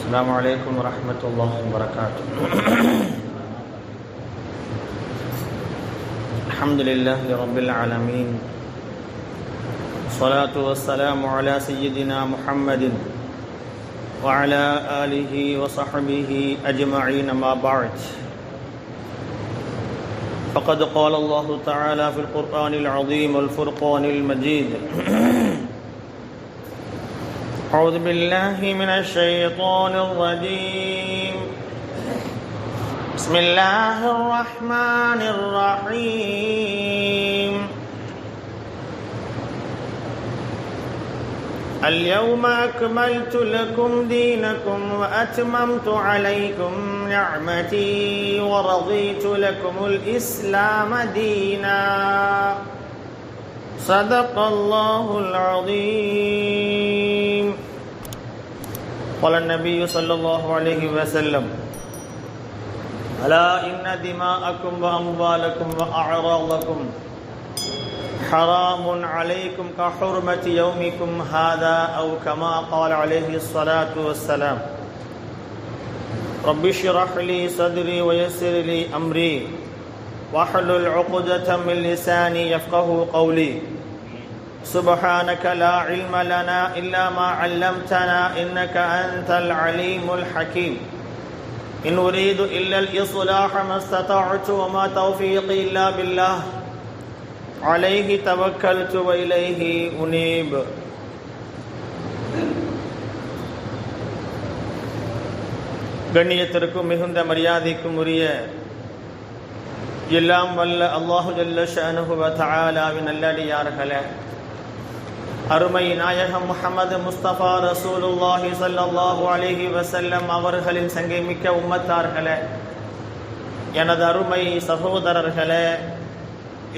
السلام عليكم ورحمة الله وبركاته. الحمد لله رب العالمين، والصلاة والسلام على سيدنا محمد وعلى آله وصحبه أجمعين، ما بعد. فقد قال الله تعالى في القرآن العظيم والفرقان المجيد: أعوذ بالله من الشيطان الرجيم، بسم الله الرحمن الرحيم. اليوم أكملت لكم دينكم وأتممت عليكم نعمتي ورضيت لكم الإسلام دينا. صدق الله العظيم. قال النبي صلى الله عليه وسلم: ألا إن دماءكم وأموالكم وأعراضكم حرام عليكم كحرمة يومكم هذا، أو كما قال عليه الصلاة والسلام. رب اشرح لي صدري ويسر لي أمري واحلل عقدة من لساني يفقه قولي. سبحانك لا علم لنا إلا ما علمتنا إنك أنت العليم الحكيم. إن أريد إلا الإصلاح ما استطعت وما توفيقي إلا بالله عليه توكلت وإليه أنيب. கண்ணியத்திற்கும் மிகுந்த மரியாதைக்கும் உரிய எல்லாம் வல்ல அல்லாஹு ஜல்ல ஷஅனுஹு வ தஆலாவின் நல்லடியார்களே, அருமை நாயகம் முஹம்மது முஸ்தபா ரசூலுல்லாஹி ஸல்லல்லாஹு அலைஹி வஸல்லம் அவர்களின் சங்கை மிக்க உம்மத்தார்களே, எனது அருமை சகோதரர்களே,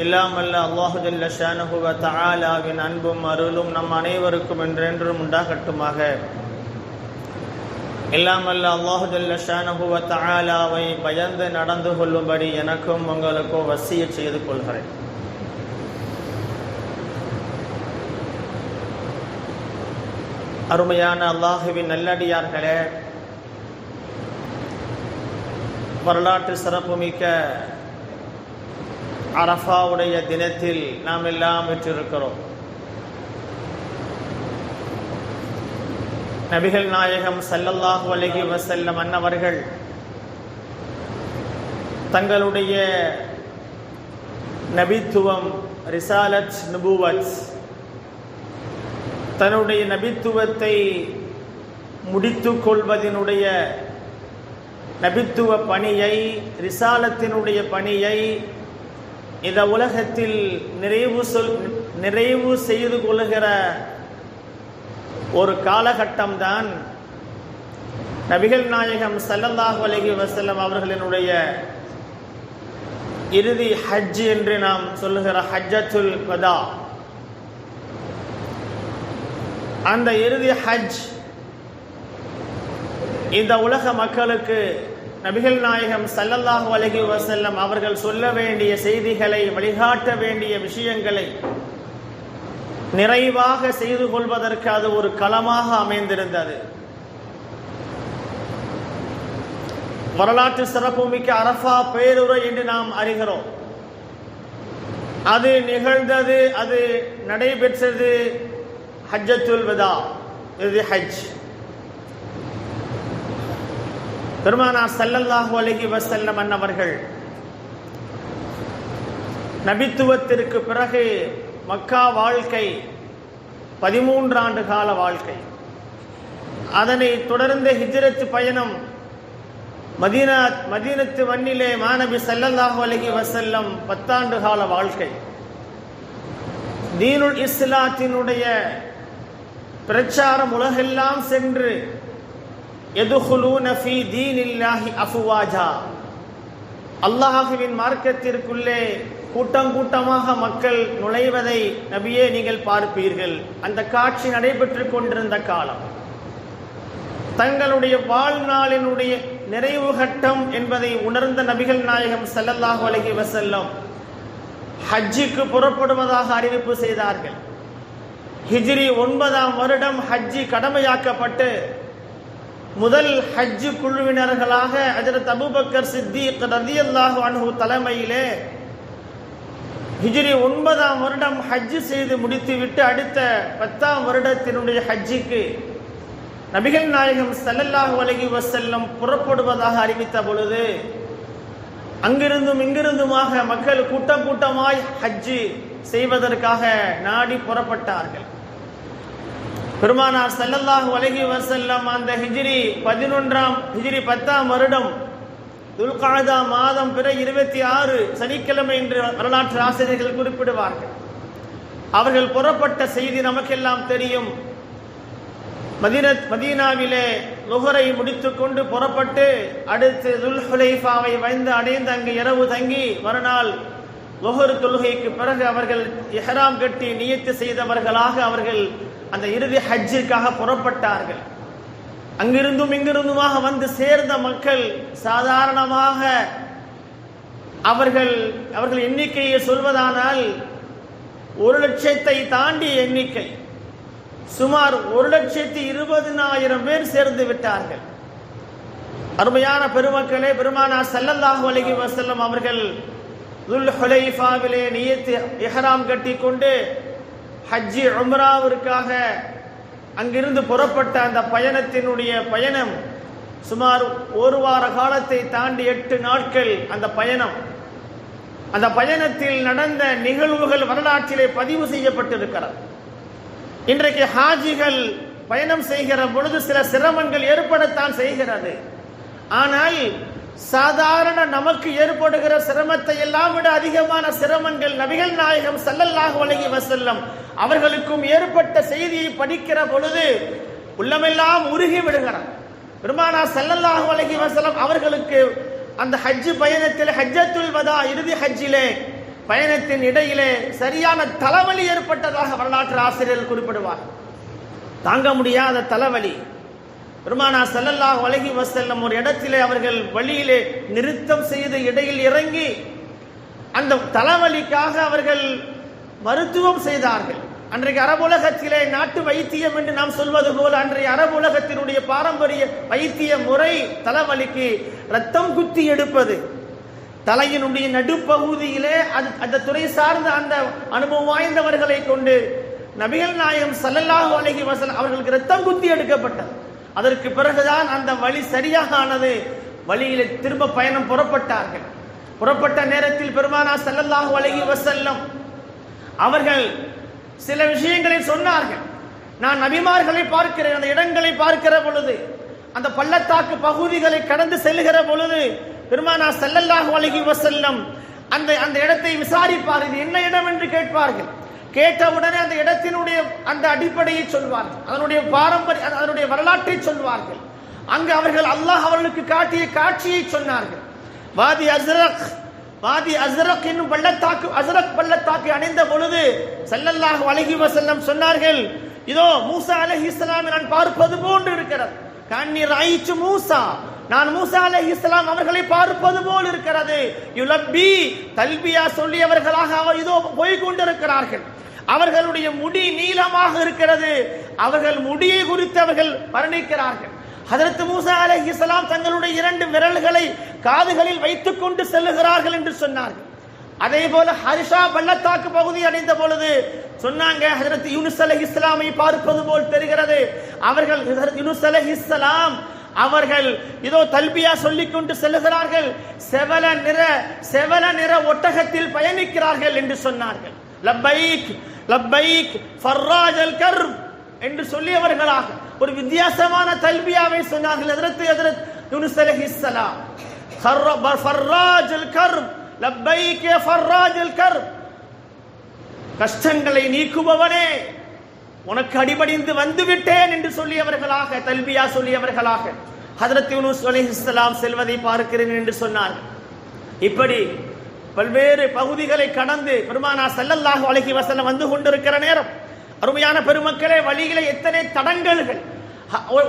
எல்லாம் வல்ல அல்லாஹு ஜல்ல ஷஅனுஹு வ தஆலாவின் அன்பும் அருளும் நம் அனைவருக்கும் என்றென்றும் உண்டாகட்டுமாக. எல்லாம் வல்ல அல்லாஹு ஜல்ல ஷஅனுஹு வ தஆலாவை பயந்து நடந்து கொள்ளும்படி எனக்கும் உங்களுக்கும் வசியத் செய்து கொள்கிறேன். அருமையான அல்லாஹுவின் நல்லடியார்களே, வரலாற்று சிறப்புமிக்க அரஃபாவுடைய தினத்தில் நாம் எல்லாம் பெற்றிருக்கிறோம். நபிகள் நாயகம் ஸல்லல்லாஹு அலைஹி வஸல்லம் அன்னவர்கள் தங்களுடைய நபித்துவம், ரிசாலத், நுபுவத், தன்னுடைய நபித்துவத்தை முடித்துக் கொள்வதனுடைய நபித்துவ பணியை, ரிசாலத்தினுடைய பணியை இந்த உலகத்தில் நிறைவு செய்து கொள்கிற ஒரு காலகட்டம்தான் நபிகள் நாயகம் ஸல்லல்லாஹு அலைஹி வஸல்லம் அவர்களினுடைய இறுதி ஹஜ் என்று நாம் சொல்லுகிற ஹஜ்ஜத்துல் வதா. அந்த இறுதி ஹஜ் இந்த உலக மக்களுக்கு நபிகள் நாயகம் ஸல்லல்லாஹு அலைஹி வஸல்லம் அவர்கள் சொல்ல வேண்டிய செய்திகளை, வழிகாட்ட வேண்டிய விஷயங்களை நிறைவாக செய்து கொள்வதற்கு அது ஒரு களமாக அமைந்திருந்தது. வரலாற்று சிறப்புமிக்க அரஃபா பேருரை என்று நாம் அறிகிறோம். அது நிகழ்ந்தது, அது நடைபெற்றது ஹஜ்ஜத்துல் வதா, இது ஹஜ். பெருமானார் ஸல்லல்லாஹு அலைஹி வஸல்லம் அன்னவர்கள் நபித்துவத்திற்கு பிறகு மக்கா வாழ்க்கை 13 ஆண்டு கால வாழ்க்கை. அதனை தொடர்ந்து ஹிஜ்ரத் பயணம், மதீனத்து மண்ணிலே மாநபி ஸல்லல்லாஹு அலைஹி வஸல்லம் 10 ஆண்டு கால வாழ்க்கை. தீனுல் இஸ்லாத்தினுடைய பிரச்சாரம் உலகெல்லாம் சென்று யதுகுலூன ஃபீ தீனில்லாஹி அஃப்வாஜா, அல்லாஹ்வின் மார்க்கத்திற்குள்ளே கூட்டம் கூட்டமாக மக்கள் நுழைவதை நபியே நீங்கள் பார்ப்பீர்கள். அந்த காட்சி நடைபெற்று கொண்டிருந்த காலம், தங்களுடைய வாழ்நாளினுடைய நிறைவு கட்டம் என்பதை உணர்ந்த நபிகள் நாயகம் ஸல்லல்லாஹு அலைஹி வஸல்லம் ஹஜ்ஜுக்கு புறப்படுவதாக அறிவிப்பு செய்தார்கள். ஹிஜ்ரி 9ஆம் வருடம் ஹஜ்ஜி கடமையாக்கப்பட்டு முதல் ஹஜ் குழுவினர்களாக ஹஜ்ரத் அபூபக்கர் சித்தீக் ரலியல்லாஹு அன்ஹு தலைமையிலே ஹிஜ்ரி 9ஆம் வருடம் ஹஜ் செய்து முடித்துவிட்டு அடுத்த 10ஆம் வருடத்தினுடைய ஹஜ்ஜுக்கு நபிகள் நாயகம் ஸல்லல்லாஹு அலைஹி வஸல்லம் புறப்படுவதாக அறிவித்த பொழுது அங்கிருந்தும் இங்கிருந்துமாக மக்கள் கூட்டம் கூட்டமாய் ஹஜ் செய்வதற்காக நாடி புறப்பட்டார்கள். பெருமானார் ஸல்லல்லாஹு அலைஹி வஸல்லம் அந்த ஹிஜ்ரி 10ஆம் வருடம் துல்காதா மாதம் பிற 26 சனிக்கிழமை என்று வரலாற்று ஆசிரியர்கள் குறிப்பிடுவார்கள். அவர்கள் புறப்பட்ட செய்தி நமக்கெல்லாம் தெரியும். மதீனாவிலே லுஹரை முடித்துக்கொண்டு புறப்பட்டு அடுத்து துல்ஹுலைஃபாவை வந்து அடைந்து அங்கு இரவு தங்கி மறுநாள் லுஹர் தொழுகைக்கு பிறகு அவர்கள் இஹ்ராம் கட்டி நியத்து செய்தவர்களாக அவர்கள் அந்த இறுதி ஹஜ்ஜிற்காக புறப்பட்டார்கள். அங்கிருந்தும் இங்கிருந்துமாக வந்து சேர்ந்த மக்கள் சாதாரணமாக அவர்கள் எண்ணிக்கையை சொல்வதானால் 1,00,000 தாண்டிய எண்ணிக்கை, சுமார் 1,20,000 பேர் சேர்ந்து விட்டார்கள். அருமையான பெருமக்களே, பெருமானார் ஸல்லல்லாஹு அலைஹி வஸல்லம் அவர்கள் துல் ஹுலைஃபாவிலே நியத்து இஹ்ராம் கட்டி கொண்டு ஹஜ்ஜி உம்ராவிற்காக அங்கிருந்து புறப்பட்ட அந்த பயணம் சுமார் 1 வார காலத்தை தாண்டி 8 நாட்கள் அந்த பயணத்தில் நடந்த நிகழ்வுகள் வரலாற்றிலே பதிவு செய்யப்பட்டிருக்கிறது. இன்றைக்கு ஹாஜிகள் பயணம் செய்கிற பொழுது சில சிரமங்கள் ஏற்படத்தான் செய்கிறது. ஆனால் சாதாரண நமக்கு ஏற்படுகிற சிரமத்தை எல்லாம் விட அதிகமான சிரமங்கள் நபிகள் நாயகம் ஸல்லல்லாஹு அலைஹி வஸல்லம் அவர்களுக்கும் ஏற்பட்ட செய்தியை படிக்கிற பொழுது உள்ளமெல்லாம் உருகி விடுகிறார். பெருமானார் ஸல்லல்லாஹு அலைஹி வஸல்லம் அவர்களுக்கு அந்த ஹஜ் பயணத்தில் ஹஜ்ஜத்துல் வதா இறுதி ஹஜ்ஜிலே பயணத்தின் இடையிலே சரியான தலைவலி ஏற்பட்டதாக வரலாற்று ஆசிரியர்கள் குறிப்பிடுவார். தாங்க முடியாத தலைவலி. பெருமானார் ஸல்லல்லாஹு அலைஹி வஸல்லம் ஒரு இடத்திலே அவர்கள் வழியிலே நிறுத்தம் செய்து இடையில் இறங்கி அந்த தலைவலிக்காக அவர்கள் மருத்துவம் செய்தார்கள். அன்றைக்கு அரபுலகத்திலே நாட்டு வைத்தியம் என்று நாம் சொல்வது போல அன்றைய அரபுலகத்தினுடைய பாரம்பரிய வைத்திய முறை தலைவலிக்கு ரத்தம் குத்தி எடுப்பது. தலையினுடைய நடுப்பகுதியிலே அந்த துறை சார்ந்த அந்த அனுபவம் வாய்ந்தவர்களை கொண்டு நபிகள் நாயகம் ஸல்லல்லாஹு அலைஹி வஸல்லம் அவர்களுக்கு ரத்தம் குத்தி எடுக்கப்பட்டது. அதற்கு பிறகுதான் அந்த வழி சரியாக ஆனது. வழியிலே திரும்ப பயணம் புறப்பட்டார்கள். புறப்பட்ட நேரத்தில் பெருமானார் ஸல்லல்லாஹு அலைஹி வஸல்லம் அவர்கள் சில விஷயங்களை சொன்னார்கள். நான் நபிமார்களை பார்க்கிறேன், அந்த இடங்களை பார்க்கிற பொழுது, அந்த பள்ளத்தாக்கு பகுதிகளை கடந்து செல்கிற பொழுது பெருமானார் ஸல்லல்லாஹு அலைஹி வஸல்லம் அந்த இடத்தை விசாரிப்பார். இது என்ன இடம் என்று கேட்பார்கள். கேட்டவுடனே அந்த இடத்தினுடைய அந்த அடிப்படையை சொல்வார்கள், அதனுடைய பாரம்பரிய அதனுடைய வரலாற்றை சொல்வார்கள். அங்கு அவர்கள் அல்லாஹ் அவர்களுக்கு காட்டிய காட்சியை சொன்னார்கள். வாதி அஸ்ரக் என்னும் பள்ளத்தாக்கு, அஸ்ரக் பள்ளத்தாக்கு அடைந்த பொழுது ஸல்லல்லாஹு அலைஹி வஸல்லம் சொன்னார்கள், இதோ மூசா அலைஹிஸ்ஸலாம் நான் பார்ப்பது போன்று இருக்கிறது. கண்ணி ராயிச்சு மூசா, நான் மூசா அலைஹிஸ்ஸலாம் அவர்களை பார்ப்பது போல் இருக்கிறது. யுலப்பி தல்பியா சொல்லியவர்களாக அவர் இதோ போய் கொண்டிருக்கிறார்கள். அவர்களுடைய முடி நீளமாக இருக்கிறது. அவர்கள் முடியை குறித்து அவர்கள் வர்ணிக்கிறார்கள். ஹஜ்ரத் மூசா அலைஹிஸ்ஸலாம் தங்களுடைய 2 விரல்களை காதுகளில் வைத்துக் கொண்டு செல்லுகிறார்கள் என்று சொன்னார்கள். அதே போல ஹரிஷா பள்ளத்தாக்கு பகுதி அடைந்த பொழுது சொன்னாங்க, ஹஜ்ரத் யூனுஸ் அலைஹிஸ்ஸலாமை பார்ப்பது போல் தெரிகிறது. அவர்கள் யூனுஸ் அலைஹிஸ்ஸலாம் அவர்கள் இதோ தல்பியா சொல்லிக் கொண்டு செல்லுகிறார்கள். செவல நிற ஒட்டகத்தில் பயணிக்கிறார்கள் என்று சொன்னார்கள். லப்பைக் லப்பைக் ஃபர்ராஜல் கர்ப் என்று சொல்லியவர்களாக ஒரு வித்தியாசமான தல்பியாவை சொன்னார்கள். ஹஜ்ரத் யூனுஸ் அலைஹிஸ்ஸலாம் ஃபர்ராஜல் கர்ப் லப்பைக் ஃபர்ராஜல் கர்ப், கஷ்டங்களை நீக்குபவனே உனக்கு அடிபடிந்து வந்து விட்டேன் என்று சொல்லியவர்களாக, தல்பியா சொல்லியவர்களாக ஹஜ்ரத் யூனுஸ் அலைஹிஸ்ஸலாம் செல்வதை பார்க்கிறேன் என்று சொன்னார்கள். இப்படி பல்வேறு பகுதிகளை கடந்து பெருமானார் ஸல்லல்லாஹு அலைஹி வஸல்லம் வந்து கொண்டிருக்கிற நேரம், அருமையான பெருமக்களே, வழியிலே எத்தனை தடங்கல்கள்.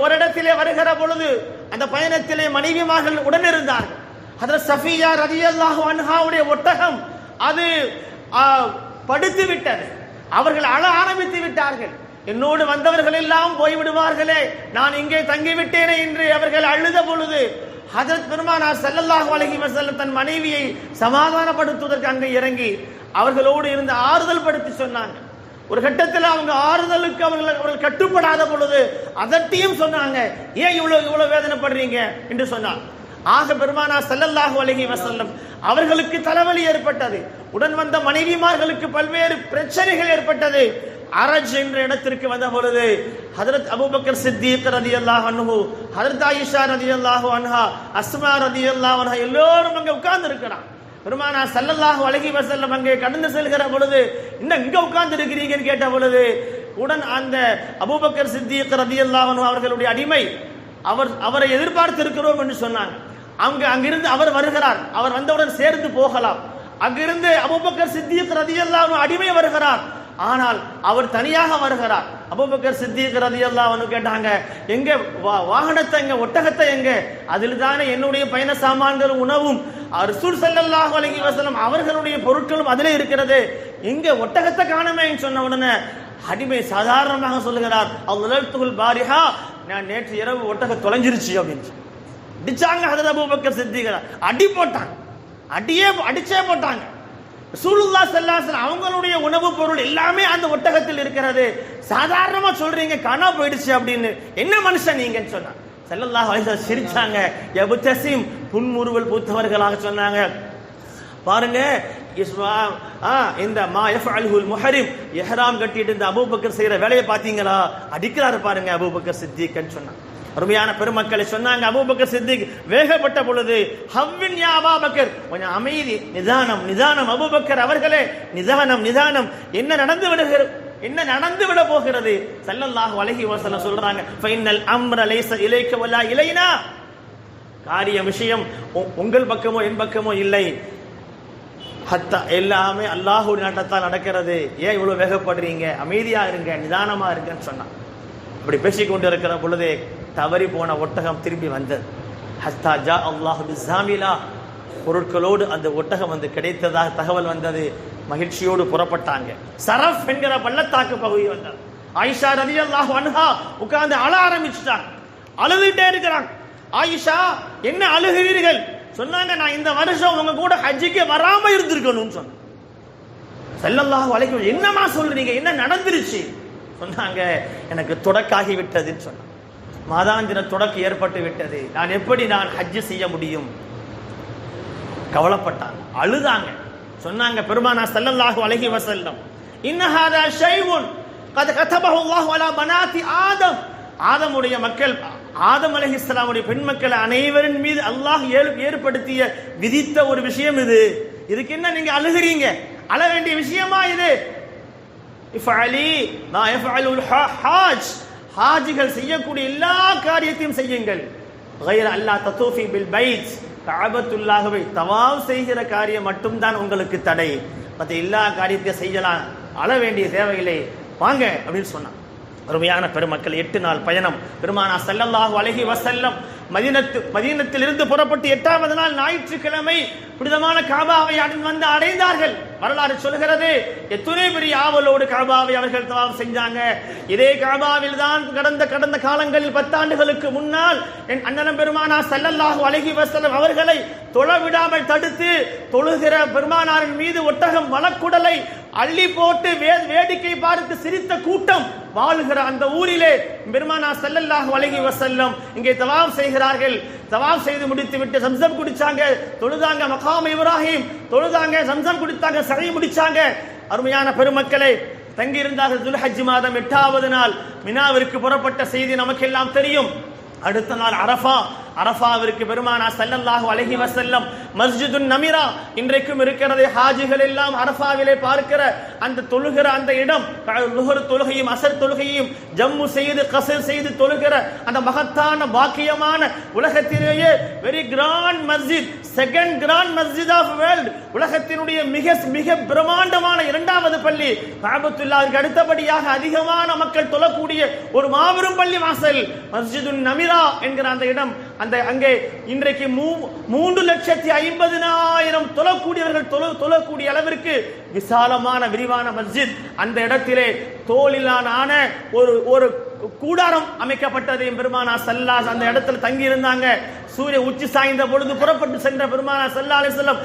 ஒரு இடத்திலே வருகிற பொழுது அந்த பயணத்திலே மனைவிமார்கள் உடனிருந்தார்கள். ஹஜ்ரத் சஃபியா ரலியல்லாஹு அன்ஹாவுடைய ஒட்டகம் அது படுத்து விட்டது. அவர்கள் அழ ஆரம்பித்து விட்டார்கள். என்னோடு வந்தவர்கள் எல்லாம் போய்விடுவார்களே, நான் இங்கே தங்கிவிட்டேனே என்று அவர்கள் அழுத பொழுது ஹஜ்ரத் பெருமானார் ஸல்லல்லாஹு அலைஹி வஸல்லம் தன் மனைவியை சமாதானப்படுத்துவதற்கு அங்கே இறங்கி அவர்களோடு இருந்து ஆறுதல் படுத்தி சொன்னாங்க. ஒரு கட்டத்தில் அவங்க ஆறுதலுக்கு அவர்கள் கட்டுப்படாத பொழுது அதட்டியும் சொன்னாங்க, ஏன் இவ்வளவு வேதனைப்படுறீங்க என்று சொன்னார். ஆக பெருமானார் ஸல்லல்லாஹு அலைஹி வஸல்லம் அவர்களுக்கு தலைவலி ஏற்பட்டது. உடன் வந்த மனைவிமார்களுக்கு பல்வேறு பிரச்சனைகள் ஏற்பட்டது. அரஜ் என்ற இடத்திற்கு வந்த பொழுது ஹஜ்ரத் அபூபக்கர் சித்திக் ரலியல்லாஹு அன்ஹு, ஹஜ்ரத் ஆயிஷா ரலியல்லாஹு அன்ஹா, அஸ்மா ரலியல்லாஹு அன்ஹா எல்லோரும் அங்கே உட்கார்ந்து இருக்கிறாங்க. பெருமானார் ஸல்லல்லாஹு அலைஹி வஸல்லம் அங்கே கடந்து செல்கிற பொழுது இன்னும் இங்க உட்கார்ந்து இருக்கிறீங்கன்னு கேட்ட பொழுது உடன் அந்த அபூபக்கர் சித்திக் ரலியல்லாஹு அன்ஹு அவர்களுடைய அடிமை அவரை எதிர்பார்த்து இருக்கிறோம் என்று சொன்னாங்க. அங்கிருந்து அவர் வருகிறார், அவர் வந்தவுடன் சேர்ந்து போகலாம். அங்கிருந்து அபூபக்கர் சித்திக் ரலியல்லாஹு அன்ஹு அடிமை வருகிறார், ஆனால் அவர் தனியாக வருகிறார். அபூபக்கர் சித்திக் ரலியல்லாஹு அன்ஹு கேட்டாங்க, எங்க வாகனத்தை எங்க, ஒட்டகத்தை எங்க? அதில் தானே என்னுடைய பயண சாமான்களும் உணவும் ரசூல் ஸல்லல்லாஹு அலைஹி வஸல்லம் அவர்களுடைய பொருட்களும் அதிலே இருக்கிறது, எங்க ஒட்டகத்தை காணமே சொன்ன உடனே அடிமை சாதாரணமாக சொல்லுகிறார், அல்லாஹ்துல் பாரிஹா, நான் நேற்று இரவு ஒட்டகம் தொலைஞ்சிருச்சு அப்படின்னு அடிச்சாங்க. ஹஜ்ரத் அபூபக்கர் சித்திக் அடி போட்டாங்க, அடிச்சே போட்டாங்க. ரசூலுல்லாஹ் ஸல்லல்லாஹு அலைஹி வஸல்லம் அவங்களுடைய உணவு பொருள் எல்லாமே அந்த ஒட்டகத்தில் இருக்கிறது, சாதாரணமா சொல்றீங்க காணா போயிடுச்சு அப்படின்னு, என்ன மனுஷன் நீங்கன்னு சொன்னாங்க. ஸல்லல்லாஹு அலைஹி வஸல்லம் சிரிச்சாங்க, யப்தஸிம், புன்முறுவல் பூத்தவர்களாக சொன்னாங்க, பாருங்க இந்த மா யஃஅலுல் முஹரிம், இஹ்ராம் கட்டிட்டு இந்த அபூபக்கர் செய்யற வேலையை பாத்தீங்களா, அடிக்கிறாரு பாருங்க அபூபக்கர் சித்திக்ன்னு சொன்னாங்க. அருமையான பெருமக்களை சொன்னாங்க, அபூபக்கர் சித்திக் வேகப்பட்ட பொழுது ஹவ்வின் யா அபூபக்கர், கொஞ்சம் அமைதி, நிதானம் அபூபக்கர் அவர்களே, நிதானம், என்ன நடந்து விட போகிறது? ஸல்லல்லாஹு அலைஹி வஸல்லம் சொல்றாங்க, ஃபைனல் அம்ர லைஸ இலைக வலா இலைனா, காரிய விஷயம் உங்கள் பக்கமோ என் பக்கமோ இல்லை, ஹத்தா எல்லாமே அல்லாஹ்வுடைய நாட்டத்தால் நடக்கிறது, ஏன் இவ்வளவு வேகப்படுறீங்க, அமைதியா இருங்க, நிதானமா இருங்கன்னு சொன்னாங்க. இப்படி பேசிக்கொண்டு இருக்கிற பொழுதே தவறி போன ஒட்டகம் திரும்பி வந்தது. ஹத்தா ஜா அல்லாஹு பிஸாமிலா, பொருட்களோடு அந்த ஒட்டகம் வந்து கிடைத்ததாக தகவல் வந்தது. மகிழ்ச்சியோடு புறப்பட்டாங்க. சரஃப் என்கிற பள்ளத்தாக்கு பகுதி வந்தார். ஆயிஷா ரலியல்லாஹு அன்ஹா உட்கார்ந்து அழ ஆரம்பிச்சுட்டாங்க, அழுதுட்டே இருக்கிறாங்க. ஆயிஷா, என்ன அழுகிறீர்கள்? சொன்னாங்க, நான் இந்த வருஷம் உங்க கூட ஹஜ்ஜுக்கு வராம இருந்திருக்கணும்னு சொன்னாங்க. ஸல்லல்லாஹு அலைஹி வஸல்லம், என்னமா சொல்றீங்க, என்ன நடந்துருச்சு? சொன்னாங்க, எனக்கு தொடக்காகி விட்டதுன்னு சொன்னாங்க, மாதாந்திர தொடக்கு ஏற்பட்டு விட்டது, நான் ஹஜ்ஜு செய்ய முடியும்? கவலைப்பட்டாங்க, அழுதாங்க. சொன்னாங்க பெருமானார் ஸல்லல்லாஹு அலைஹி வஸல்லம், இன்ன ஹாதா ஷைஉன் கத் கதபஹு அல்லாஹு அலா பனாத்தி ஆதம், ஆதமுடைய மக்கள், ஆதம் அலைஹிஸ்ஸலாமுடைய பெண் மக்கள் அனைவரின் மீது அல்லாஹ் ஏற்படுத்திய விதித்த ஒரு விஷயம் இது. இதுக்கு என்ன நீங்க அழுகிறீங்க? அழ வேண்டிய விஷயமா இது? இஃபஅலி மா யஃஅலுல் ஹாஜ், ஹாஜிகள் செய்யக்கூடிய எல்லா காரியத்தையும் செய்யுங்கள். கைர அல்லா ததூஃபி பில் பைத், கஅபத்துல்லாஹ்வை தவாஃப் செய்கிற காரியம் மட்டும்தான் உங்களுக்கு தடை, மற்ற எல்லா காரியத்தையும் செய்யலாம், அழ வேண்டிய தேவையில்லை, வாங்க அப்படின்னு சொன்னான். அருமையான பெருமக்கள், 8 நாள் பயணம். பெருமானார் ஸல்லல்லாஹு அலைஹி வஸல்லம் மதீனத்திலிருந்து புறப்பட்டு 8வது நாள் ஞாயிற்றுக்கிழமை புனிதமான காபாவை வந்து அடைந்தார்கள். வரலாறு சொல்கிறது, எத்தனை பெரிய ஆவலோடு காபாவை அவர்கள் தவாஃப் செஞ்சாங்க. இதே காபாவில் தான் கடந்த காலங்களில் 10 ஆண்டுகளுக்கு முன்னால் என் அண்ணன் பெருமானார் ஸல்லல்லாஹு அலைஹி வஸல்லம் அவர்களை தொழ விடாமல் தடுத்து தொழுகிற பெருமானாரின் மீது ஒட்டகம் மலக்குடலை அள்ளி போட்டு வேடிக்கை பார்த்து சிரித்த கூட்டம் வாழ்கிற அந்த ஊரிலே பெருமானார் ஸல்லல்லாஹு அலைஹி வஸல்லம் இங்கே தவாஃப் செய்கிறார்கள். தவாஃப் செய்து முடித்து விட்டு சம்சம் குடிச்சாங்க, தொழுதாங்க, மகாம் இப்ராஹிம் தொழுதாங்க, சம்சம் குடித்தாங்க, சகை முடிச்சாங்க. அருமையான பெருமக்களே, தங்கியிருந்தார்கள். துல்ஹஜ் மாதம் 8வது நாள் மினாவிற்கு புறப்பட்ட செய்தி நமக்கெல்லாம் தெரியும். அடுத்த நாள் அரஃபாவிற்கு பெருமானார் ஸல்லல்லாஹு அலைஹி வஸல்லம் மஸ்ஜிதுன் நமிரா இன்றைக்கும் இருக்கிறது. ஹாஜிகள் எல்லாம் அரஃபாவிலே பார்க்கிற அந்த தொழுகிற அந்த இடம், லுஹர் தொழுகையும் அஸர் தொழுகையும் ஜம்மு செய்து கஸர் செய்து தொழுகிற அந்த மகத்தான பாக்கியமான உலகத்திலேயே வெரி கிராண்ட் மஸ்ஜித், செகண்ட் கிராண்ட் மஸ்ஜித் ஆஃப் வேர்ல்ட், உலகத்தினுடைய மிக மிக பிரம்மாண்டமான இரண்டாவது பள்ளி. காபத்துல்லாஹ்வுக்கு அடுத்தபடியாக அதிகமான மக்கள் தொழக்கூடிய ஒரு மாபெரும் பள்ளி வாசல் மஸ்ஜிதுன் நமிரா என்கிற அந்த இடம். அங்கே இன்றைக்கு 3,50,000 தொழக்கூடியவர்கள் தொழக்கூடிய அளவிற்கு விசாலமான விரிவான மஸ்ஜித். அந்த இடத்திலே தோளிலான ஒரு கூடாரம் அமைக்கப்பட்டது. பெருமானா ஸல்லல்லாஹு அந்த இடத்துல தங்கி இருந்தாங்க. சூரிய உச்சி சாய்ந்த பொழுது புறப்பட்டு சென்ற பெருமானா ஸல்லல்லாஹு அலைஹி வஸல்லம்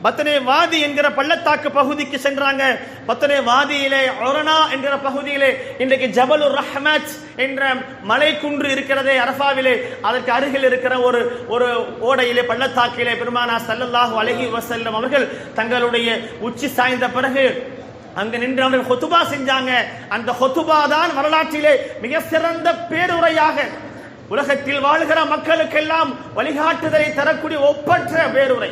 பத்னே வாதி என்கிற பள்ளத்தாக்கு பகுதிக்கு சென்றாங்க. பத்னே வாதியிலே ஒரனா என்கிற பகுதியிலே இன்றைக்கு ஜபலுர் ரஹ்மத் என்ற மலை குன்று இருக்கிறதே அரஃபாவிலே, அதற்கு அருகில் இருக்கிற ஒரு ஓடையிலே பள்ளத்தாக்கிலே பெருமானா ஸல்லல்லாஹு அலைஹி வஸல்லம் அவர்கள் தங்களுடைய உச்சி சாய்ந்த பிறகு அங்க நின்று அவர்கள் ஹுதுபா செஞ்சாங்க. அந்த ஹுதுபா தான் வரலாற்றிலே மிக சிறந்த பேருரையாக உலகத்தில் வாழ்கிற மக்களுக்கெல்லாம் வழிகாட்டுதலை தரக்கூடிய ஒப்பற்ற பேருரை.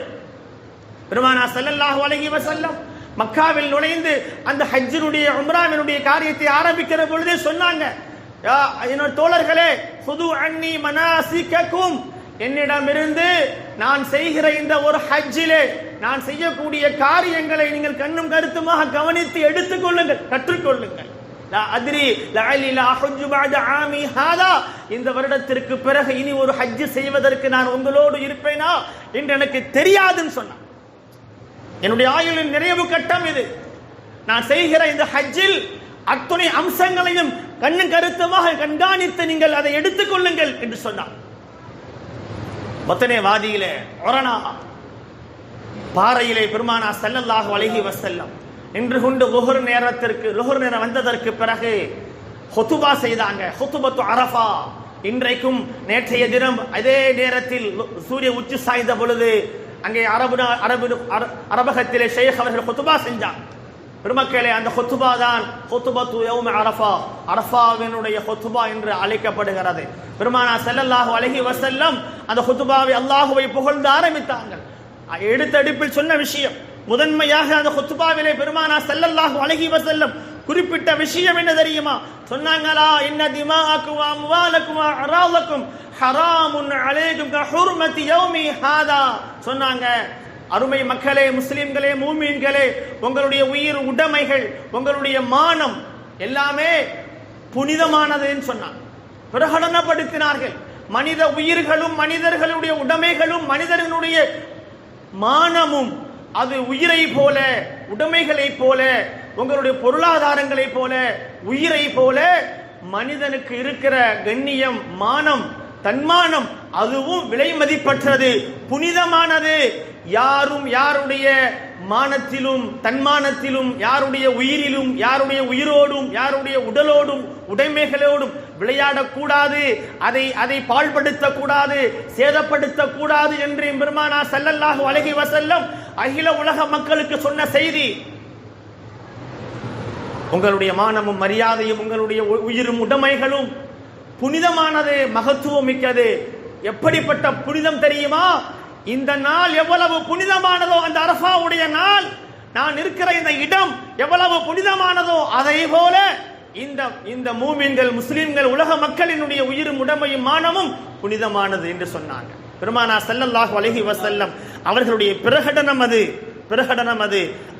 பெருமானா ஸல்லல்லாஹு அலைஹி வஸல்லம் மக்காவில் நுழைந்து அந்த ஹஜ்ஜினுடைய உம்ராவினுடைய காரியத்தை ஆரம்பிக்கிற பொழுதே சொன்னாங்க, என்னோட தோழர்களே, ஹுது அன்னி மனாசிகக்கும், என்னிடமிருந்து நான் செய்கிற இந்த ஒரு ஹஜ்ஜிலே நான் செய்யக்கூடிய காரியங்களை நீங்கள் கண்ணும் கருத்துமாக கவனித்து எடுத்துக் கொள்ளுங்கள், கற்றுக்கொள்ளுங்கள். இந்த வருடத்திற்கு பிறகு இனி ஒரு ஹஜ் செய்வதற்கு நான் உங்களோடு இருப்பேனா என்று எனக்கு தெரியாதுன்னு சொன்னான். என்னுடைய ஆயுளின் நிறைவு கட்டம் இது. நான் செய்கிற இந்த ஹஜ்ஜில் அத்துணை அம்சங்களையும் கண்ணும் கருத்துமாக கண்காணித்து நீங்கள் அதை எடுத்துக் கொள்ளுங்கள் என்று சொன்னான். பத்னே வாதியிலே ஒரனா பாறையிலே பெருமானா ஸல்லல்லாஹு அலைஹி வஸல்லம் நின்று கொண்டு லுஹர் நேரம் வந்ததற்கு பிறகு ஹுதுபா செய்தாங்க. ஹுதுபத்து அரஃபா. இன்றைக்கும் நேற்றைய தினம் அதே நேரத்தில் சூரிய உச்சி சாய்ந்த பொழுது அங்கே அரபகத்திலே ஷேக் அவர்கள் ஹுதுபா செஞ்சாங்க. பெருமக்களே, அந்த ஹுதுபா தான் ஹுதுபத்து யௌம அரஃபா, அரஃபாவினுடைய ஹுதுபா என்று அழைக்கப்படுகிறது. பெருமானா ஸல்லல்லாஹு அலைஹி வஸல்லம் அந்த ஹுதுபாவை அல்லாஹ்வை புகழ்ந்து ஆரம்பித்தாங்க. எடுத்தடிப்பில் சொன்ன விஷயம் முதன்மையாக அந்த ஹுத்பாவிலே பெருமானா ஸல்லல்லாஹு அலைஹி வஸல்லம் குறிப்பிட்ட விஷயம் என்ன தெரியுமா? சொன்னாங்களா, இன்ன திமாஅக்கும் வ அம்வாலக்கும் வ அராலக்கும் ஹராமுன் அலைக்கும் கஹுர்மதி யௌமி ஹாதா. சொன்னாங்க, அருமை மக்களே, முஸ்லிம்களே, மூமின்களே, உங்களுடைய உயிர் உடைமைகள், உங்களுடைய மானம் எல்லாமே புனிதமானதுன்னு சொன்னாங்க, பிரகடனப்படுத்தினார்கள். மனித உயிர்களும் மனிதர்களுடைய உடைமைகளும் மனிதர்களுடைய மானமும் அது உயிரை போல, உடைமைகளை போல, உங்களுடைய பொருளாதாரங்களை போல, உயிரை போல மனிதனுக்கு இருக்கிற கண்ணியம், மானம், தன்மானம் அதுவும் விலை மதிப்பற்றது, புனிதமானது. யாரும் யாருடைய மானத்திலும் தன்மானத்திலும், யாருடைய உயிரிலும், யாருடைய உயிரோடும், யாருடைய உடலோடும் உடைமைகளோடும் விளையாடக்கூடாது, அதை பாழ்படுத்தக்கூடாது, சேதப்படுத்தக்கூடாது என்று பெருமானா ஸல்லல்லாஹு அலைஹி வஸல்லம் அகில உலக மக்களுக்கு சொன்ன செய்தி. உங்களுடைய மானமும் மரியாதையும் உங்களுடைய உயிரும் உடைமைகளும் புனிதமானது, மகத்துவம் மிக்கது. எப்படிப்பட்ட புனிதம் தெரியுமா? இந்த நாள் எவ்வளவு புனிதமானதோ, அந்த அரஃபாவுடைய நாள், நான் இருக்கிற இந்த இடம் எவ்வளவு புனிதமானதோ அதை போல இந்த மூமின்கள், முஸ்லிம்கள், உலக மக்களினுடைய உயிரும் உடமையும் மானமும் புனிதமானது என்று சொன்னாங்க. பெருமானா ஸல்லல்லாஹு அலைஹி வஸல்லம் அவர்களுடைய பிரகடனம் அது.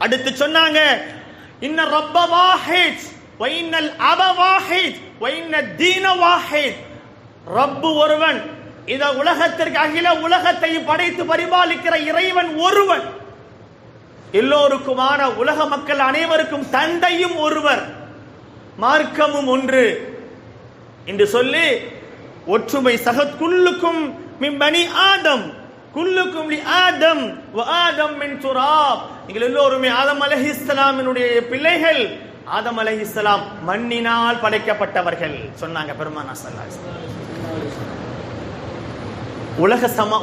அடுத்து சொன்னாங்க, இன்ன ரப்ப வாஹித் வ இன்னல் அப வாஹித் வ இன்ன தீன வாஹித். ரப்பு ஒருவன், இந்த உலகத்திற்கு அகில உலகத்தை படைத்து பரிபாலிக்கிற இறைவன் ஒருவன், எல்லோருக்குமான உலக மக்கள் அனைவருக்கும் தந்தையும் ஒருவர், மார்க்கமும் ஒன்று என்று சொல்லி ஒற்றுமை. சகத் குல்லுக்கும் மின் பனி ஆதம் குல்லுக்கும் லி ஆதம் வ ஆதம் மின் துராப். நீங்கள் எல்லோருமே ஆதம் அலைஹிஸ்ஸலாமினுடைய பிள்ளைகள். ஆதம் அலைஹிஸ்ஸலாம் மண்ணினால் படைக்கப்பட்டவர்கள் சொன்னாங்க பெருமானா ஸல்லல்லாஹு அலைஹி வஸல்லம்.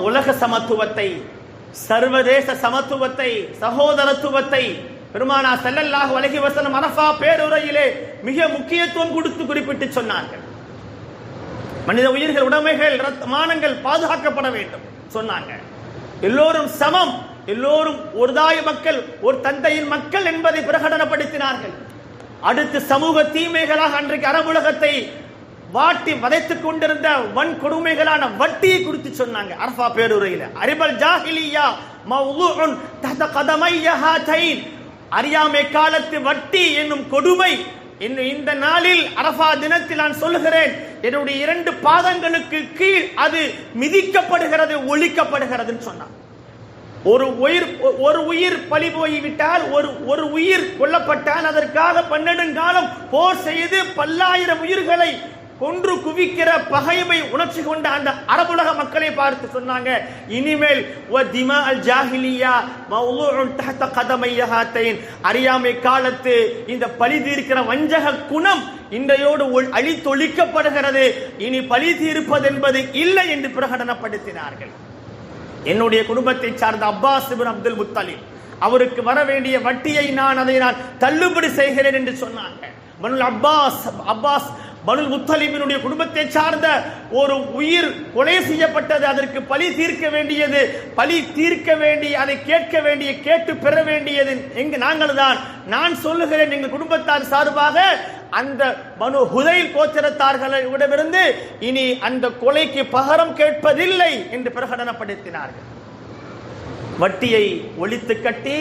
உலக சமத்துவத்தை, சர்வதேச சமத்துவத்தை, சகோதரத்துவத்தை பெருமானா ஸல்லல்லாஹு அலைஹி வஸல்லம் அரஃபா பேருரையிலே மிக முக்கியத்துவம் கொடுத்து குறிப்பிட்டு சொன்னார்கள். மனித உயிர்கள், உடைமைகள், மானங்கள் பாதுகாக்கப்பட வேண்டும் சொன்னாங்க. எல்லோரும் சமம், எல்லோரும் ஒரு தாய் மக்கள், ஒரு தந்தையின் மக்கள் என்பதை பிரகடனப்படுத்தினார்கள். அடுத்து சமூக தீமைகளாக அன்றைக்கு அரபுலகத்தை வாட்டி வதைத்துக் கொண்டிருந்த வன் கொடுமைகளான வட்டியை குறித்து சொன்னாங்க அரஃபா பேருரையில. அரிபல் ஜாஹிலியா மவ்லூஉன் தஹத கதமைய ஹாதைன், அறியாமை காலத்து வட்டி என்னும் கொடுமை இந்த நாளில் அரஃபா தினத்தில் நான் சொல்லுகிறேன், என்னுடைய 2 பாதங்களுக்கு கீழ் அது மிதிக்கப்படுகிறது, ஒழிக்கப்படுகிறதுன்னு சொன்னான். ஒரு உயிர் பலி போய்விட்டால், ஒரு உயிர் கொல்லப்பட்டால் அதற்காக 12 காலம் போர் செய்து பல்லாயிரம் உயிர்களை கொன்று குவிக்கிற பகைமை உணர்ச்சி கொண்ட அந்த அரபுலக மக்களை பார்த்து சொன்னாங்க, இனிமேல் அறியாமை காலத்து இந்த பழி தீர்க்கிற வஞ்சக குணம் இன்றையோடு அழித்தொழிக்கப்படுகிறது, இனி பழி தீர்ப்பது என்பது இல்லை என்று பிரகடனப்படுத்தினார்கள். என்னுடைய குடும்பத்தை சார்ந்த அப்பாஸ் இப்னு அப்துல் முத்தலிப், அவருக்கு வர வேண்டிய வட்டியை நான் தள்ளுபடி செய்கிறேன் என்று சொன்னாங்க. அப்பாஸ் பனுல் முத்தலிபினுடைய குடும்பத்தை சார்ந்த ஒரு உயிர் கொலை செய்யப்பட்டது, அதற்கு பழி தீர்க்க வேண்டியது, பழி தீர்க்க வேண்டிய, அதை கேட்க வேண்டிய, கேட்டு பெற வேண்டியது நாங்கள் தான். நான் சொல்லுகிறேன், எங்கள் குடும்பத்தார் சார்பாக அந்த பனு ஹுதைல் கோத்திரத்தார்களிடமிருந்து இனி அந்த கொலைக்கு பகரம் கேட்பதில்லை என்று பிரகடனப்படுத்தினார்கள். வட்டியை ஒழித்து கட்டி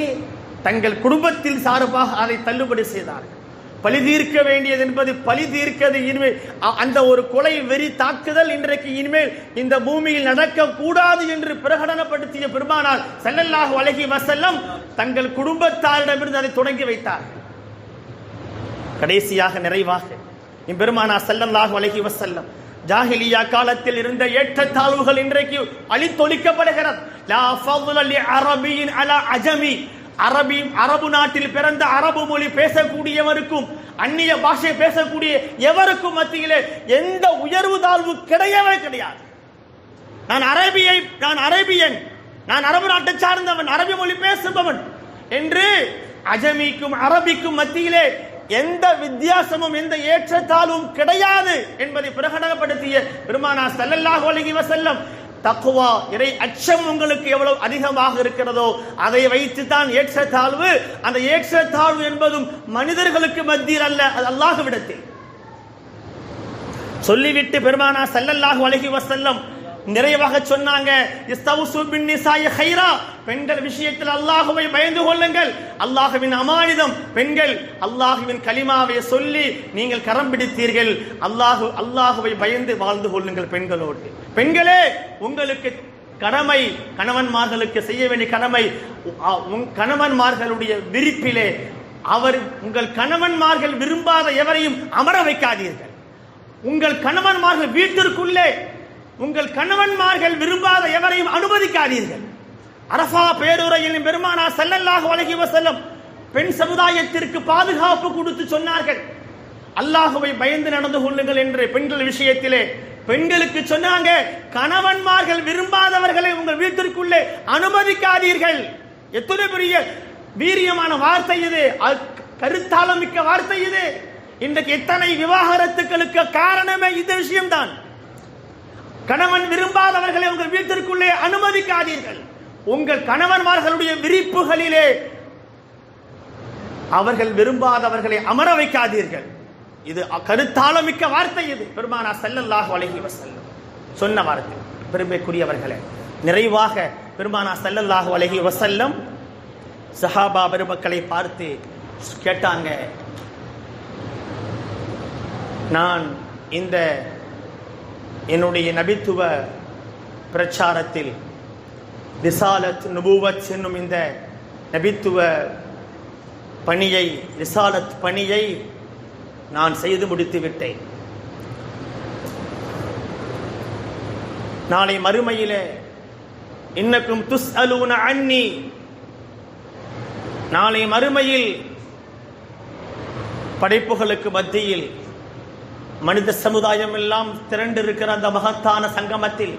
தங்கள் குடும்பத்தில் சார்பாக அதை தள்ளுபடி செய்தார்கள். பழி தீர்க்க வேண்டியது என்பது பழி தீர்க்கிறது. இனிமேல் அந்த ஒரு கொலை வெறி தாக்குதல் இன்றைக்கு இனிமேல் இந்த பூமியில் நடக்க கூடாது என்று பிரகடனப்படுத்திய பெருமானார் ஸல்லல்லாஹு அலைஹி வஸல்லம் தங்கள் குடும்பத்தாரிடமிருந்து அதை தொடங்கி வைத்தார். கடைசியாக நிறைவாக பெருமானார் ஸல்லல்லாஹு அலைஹி வஸல்லம் ஜாஹிலியா காலத்தில் இருந்த ஏற்றத்தாழ்வுகள் இன்றைக்கு அழித்தொழிக்கப்படுகிறது. லா ஃபضل لعربي على عجمي, அரபு நாட்டில் பிறந்த அரபு மொழி பேசக்கூடியவருக்கும் அந்நிய பாஷை பேசக்கூடிய எவருக்கும் மத்தியிலே எந்த உயர்வு தாழ்வு கிடையவே கிடையாது. நான் அரேபியன், நான் அரபு நாட்டை சார்ந்தவன், அரபி மொழி பேசுபவன் என்று அஜமிக்கும் அரபிக்கும் மத்தியிலே எந்த வித்தியாசமும் எந்த ஏற்றத்தாழ்வும் கிடையாது என்பதை பிரகடனப்படுத்திய பெருமானார் ஸல்லல்லாஹு அலைஹி வஸல்லம், தக்வா இறை அச்சம் உங்களுக்கு எவ்வளவு அதிகமாக இருக்கிறதோ அதை வைத்து தான் ஏற்றத்தாழ்வு. அந்த ஏற்றத்தாழ்வு என்பதும் மனிதர்களுக்கு மத்தியில் அல்ல, அது அல்லாஹ்விடத்தில். சொல்லிவிட்டு பெருமானார் ஸல்லல்லாஹு அலைஹி வஸல்லம் நிறைவாக சொன்னாங்க, இஸ்தவ்சு பின்னிசாஇ கைரா, பெண்கள் விஷயத்தில் அல்லாஹ்வை பயந்து கொள்ளுங்கள். அல்லாஹ்வின் அமானிதம் பெண்கள், அல்லாஹ்வின் கலிமாவை சொல்லி நீங்கள் கரம் பிடித்தீர்கள், அல்லாஹ்வை பயந்து வாழ்ந்து கொள்ளுங்கள் பெண்களோடு. பெண்களே, உங்களுக்கு கடமை, கணவன்மார்களுக்கு செய்ய வேண்டிய கடமை, கணவன்மார்களுடைய விருப்பிலே உங்கள் கணவன்மார்கள் விரும்பாத எவரையும் அமர வைக்காதீர்கள். உங்கள் கணவன்மார்கள் வீட்டிற்குள்ளே உங்கள் கணவன்மார்கள் விரும்பாத எவரையும் அனுமதிக்காதீர்கள். அரஃபா பேருரையில் பெருமானார் ஸல்லல்லாஹு அலைஹி வஸல்லம் பெண் சமுதாயத்திற்கு பாதுகாப்பு கொடுத்து சொன்னார்கள், அல்லாஹ்வை பயந்து நடந்து கொள்ளுங்கள் என்று. பெண்கள் விஷயத்திலே பெண்களுக்கு சொன்னாங்க, கணவன்மார்கள் விரும்பாதவர்களை உங்கள் வீட்டிற்குள்ளே அனுமதிக்காதீர்கள். எத்தனை பெரிய வீரியமான வார்த்தை இது, கருத்தாளம் மிக்க வார்த்தை இது. இன்றைக்கு எத்தனை விவாகரத்துக்களுக்கு காரணமே இந்த விஷயம்தான். கணவன் விரும்பாதவர்களை உங்கள் வீட்டிற்குள்ளே அனுமதிக்காதீர்கள். உங்கள் கணவன்மார்களுடைய விரிப்புகளிலே அவர்கள் விரும்பாதவர்களை அமர வைக்காதீர்கள். இது கருத்தாளமிக்க வார்த்தை. இது பெருமானார் ஸல்லல்லாஹு அலைஹி வஸல்லம் சொன்ன வார்த்தை. பெருமைக்குரியவர்களே, நிறைவாக பெருமானார் ஸல்லல்லாஹு அலைஹி வஸல்லம் சஹாபா பெருமக்களை பார்த்து கேட்டாங்க, நான் இந்த என்னுடைய நபித்துவ பிரச்சாரத்தில் ரிசாலத் நுபுவத் என்னும் இந்த நபித்துவ பணியை, ரிசாலத் பணியை நான் செய்து முடித்து விட்டேன். நாளை மறுமையிலே இன்னக்கும் துஸ்அலூன அன்னி, நாளை மறுமையில் படைப்புகளுக்கு மத்தியில் மனித சமுதாயம் எல்லாம் திரண்டிருக்கிற அந்த மகத்தான சங்கமத்தில்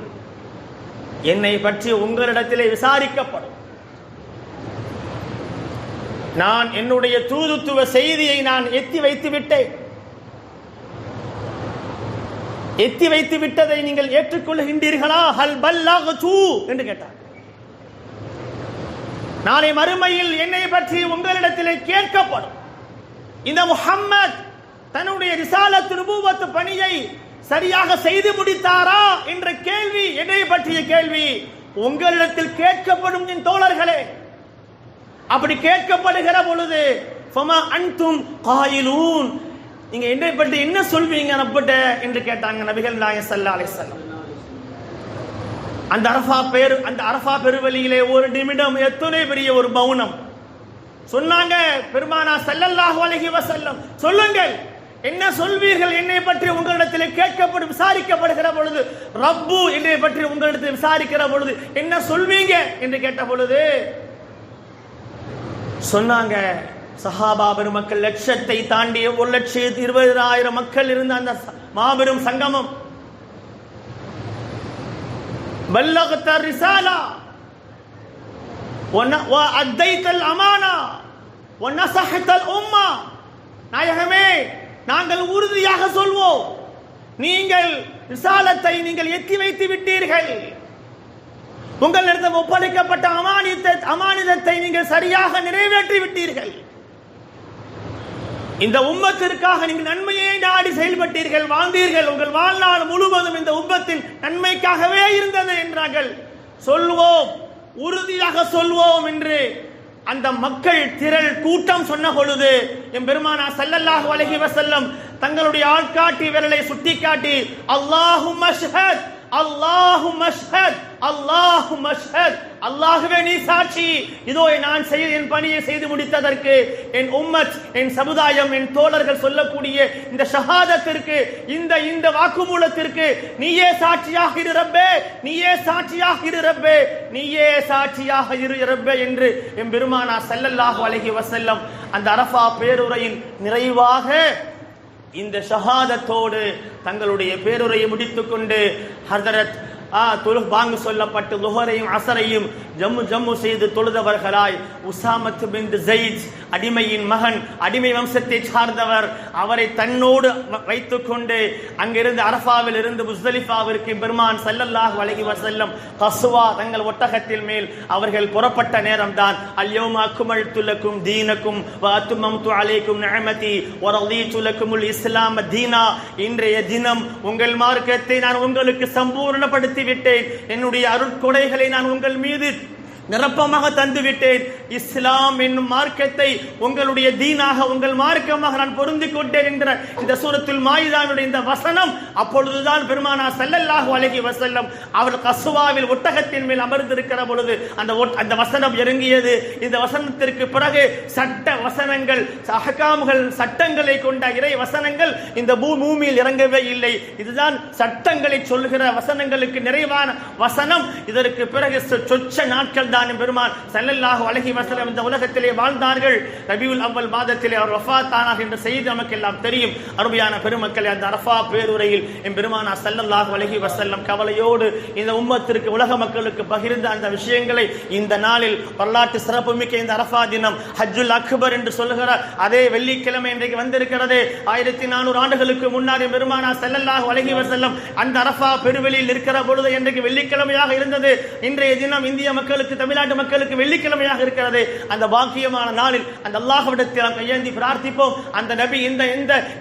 என்னை பற்றி உங்களிடத்திலே விசாரிக்கப்படும். நான் என்னுடைய தூதுத்துவ செய்தியை நான் எத்தி வைத்து விட்டேன். எத்தி வைத்து விட்டதை நீங்கள் ஏற்றுக்கொள்கின்றீர்களா? ஹல் பல்லக்து என்று கேட்டார். நாளை மறுமையில் என்னை பற்றி உங்களிடத்திலே கேட்கப்படும். இந்த முஹம்மத் தன்னுடைய ரிசாலத் நுபுவத் பணியை சரியாக செய்து முடித்தாரா என்ற கேள்வி, என்னை பற்றிய கேள்வி உங்களிடத்தில் கேட்கப்படும் என் தோழர்களே. அப்படி கேட்கப்படுகிற பொழுது ஃபமா அன்தும் காயிலூன், நீங்க என்னை பற்றி என்ன சொல்வீங்க நப்பட்ட என்று கேட்டாங்க நபிகள் நாயகம் ஸல்லல்லாஹு அலைஹி வஸல்லம். அந்த அரஃபா பெருவெளியிலே ஒரு நிமிடம் எத்தனை பெரிய ஒரு மௌனம். சொன்னாங்க பெருமானா ஸல்லல்லாஹு அலைஹி வஸல்லம், சொல்லுங்கள் என்ன சொல்வீர்கள் என்னை பற்றி உங்களிடத்தில் கேட்கப்படும் விசாரிக்கப்படுகிற பொழுது, ரப்பு என்னை பற்றி உங்களிடத்தில் விசாரிக்கிற பொழுது என்ன சொல்வீங்க என்று கேட்ட பொழுது சொன்னாங்க, சஹாபா பெருமக்கள் லட்சத்தை தாண்டிய 1,20,000 மக்கள் இருந்த அந்த மாபெரும் சங்கமம், பல்லகத ரிசாலா வ அத்தைதல் அமானா வ நஸஹதல் உம்மா, நாயகமே நாங்கள் உறுதியாக சொல்வோம், நீங்கள் ரிசாலத்தை நீங்கள் எத்தி வைத்து விட்டீர்கள், உங்களிடம் ஒப்படைக்கப்பட்ட அமானிதத்தை நீங்கள் சரியாக நிறைவேற்றி விட்டீர்கள், இந்த உம்மத்திற்காக நீங்கள் நன்மையை நாடி செயல்பட்டீர்கள், வாழ்ந்தீர்கள், உங்கள் வாழ்நாள் முழுவதும் இந்த உம்மத்தின் நன்மைக்காகவே இருந்தது என்றார்கள். சொல்வோம், உறுதியாக சொல்வோம் என்று அந்த மக்கள் திரள் கூட்டம் சொன்ன பொழுது என் பெருமானா ஸல்லல்லாஹு அலைஹி வஸல்லம் தங்களுடைய ஆள்காட்டி விரலை சுட்டிக்காட்டி அல்லாஹும்ம ஷ்ஹத் அல்லாஹும்ம ஷ்ஹத் அல்லாஹும்ம ஷ்ஹத், அல்லாஹ்வே நீ சாட்சி, இதோ நான் என் பணியை செய்து முடித்ததற்கு என் உம்மத், என் சமுதாயம், என் தோழர்கள் சொல்லக்கூடிய இந்த ஷஹாதத்திற்கு, இந்த வாக்குமூலத்திற்கு நீயே சாட்சியாக இரு ரப்பே, நீயே சாட்சியாக இரு ரப்பே, நீயே சாட்சியாக இரு ரப்பே என்று என் பெருமானா ஸல்லல்லாஹு அலைஹி வஸல்லம் அந்த அரஃபா பேருரையின் நிறைவாக இந்த ஷஹாதத்தோடு தங்களுடைய பேருரையை முடித்துக் கொண்டு ஹதரத் பாங்கு சொல்லப்பட்டு லுஹரையும் அசரையும் ஜம்மு செய்து தொழுதவர்களாய் உசாமத் பின் ஸைத், அடிமையின் மகன், அடிமை வம்சத்தை சார்ந்தவர், அவரை தன்னோடு வைத்துக் கொண்டு அங்கிருந்து அரஃபாவில் இருந்து முஸ்தலிஃபாவிற்கு பெருமான் ஸல்லல்லாஹு அலைஹி வஸல்லம் கஸ்வா தங்கள் ஒட்டகத்தில் மேல் அவர்கள் புறப்பட்ட நேரம்தான் அல்யௌம அக்மல்து லக்கும் தீனக்கும் வ அத்மம்து அலைக்கும் நிஅமதி வ ரதீது லக்குமுல் இஸ்லாம் தீனா, இன்றைய தினம் உங்கள் மார்க்கத்தை நான் உங்களுக்கு சம்பூர்ணப்படுத்தி விட்டேன், என்னுடைய அருட்கொடைகளை நான் உங்கள் மீது நிரப்பமாக தந்துவிட்டேன், இஸ்லாம் என்னும் மார்க்கத்தை உங்களுடைய தீனாக உங்கள் மார்க்கமாக நான் பொருந்திக் கொண்டேன் என்ற இந்த சூரத்துல் மாயிதாவுடைய இந்த வசனம் அப்பொழுதுதான் பெருமானா ஸல்லல்லாஹு அலைஹி வஸல்லம் அவர் கஸ்வாவில் ஒட்டகத்தின் மேல் அமர்ந்திருக்கிற பொழுது அந்த வசனம் இறங்கியது. இந்த வசனத்திற்கு பிறகு சட்ட வசனங்கள், அஹ்காம்கள், சட்டங்களை கொண்ட இறை வசனங்கள் இந்த பூமியில் இறங்கவே இல்லை. இதுதான் சட்டங்களை சொல்கிற வசனங்களுக்கு நிறைவான வசனம். இதற்கு பிறகு சொச்ச நாட்கள் பெருமான் ஸல்லல்லாஹு அலைஹி வஸல்லம் இந்த உலகத்திலே வாழ்ந்தார்கள். ரபியுல் அவ்வல் மாதத்திலே அவர் வஃபாத் ஆனார் என்ற செய்தி நமக்கு எல்லாம் தெரியும். அருமையான பெருமக்களே, அந்த அரஃபா பேருரையில் என் பெருமானா ஸல்லல்லாஹு அலைஹி வஸல்லம் கவலையோடு இந்த உம்மத்திற்கு, உலக மக்களுக்கு பகிர்ந்த அந்த விஷயங்களை இந்த நாளில் வரலாற்று சிறப்புமிக்க இந்த அரஃபா தினம், ஹஜ்ஜுல் அக்பர் என்று சொல்லுகிற அதே வெள்ளிக்கிழமை இன்றைக்கு வந்திருக்கிறது. 1400 ஆண்டுகளுக்கு முன்னாடி பெருமானா ஸல்லல்லாஹு அலைஹி வஸல்லம் அந்த அரஃபா பெருவெளியில் இருக்கிற பொழுது இன்றைக்கு வெள்ளிக்கிழமையாக இருந்தது. இன்றைய தினம் இந்திய மக்களுக்கு, தமிழ்நாட்டு மக்களுக்கு வெள்ளிக்கிழமையாக இருக்கிறது. அந்த பாக்கியமான நாளில் அந்த அல்லாஹ்விடத்தில் நாம் கையேந்தி பிரார்த்திப்போம். அந்த நபி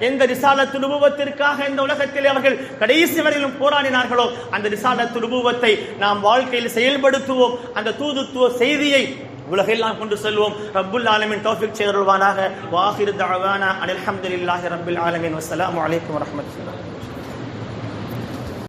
எந்த ரிசாலத்து நுபுவத்திற்காக இந்த உலகத்தில் அவர்கள் கடைசி வரையிலும் போராடினார்களோ அந்த ரிசாலத்து நுபுவத்தை நாம் வாழ்க்கையில் செயல்படுத்துவோம். அந்த தூதுத்துவ செய்தியை உலகெல்லாம் கொண்டு செல்வோம். ரப்புல் ஆலமீன் தௌஃபீக் செய்தருள்வானாக. வ ஆகிரு தஅவானா அல்ஹம்துலில்லாஹி ரப்பில் ஆலமீன். வஸ்ஸலாமு அலைக்கும் வரஹ்மத்துல்லாஹி.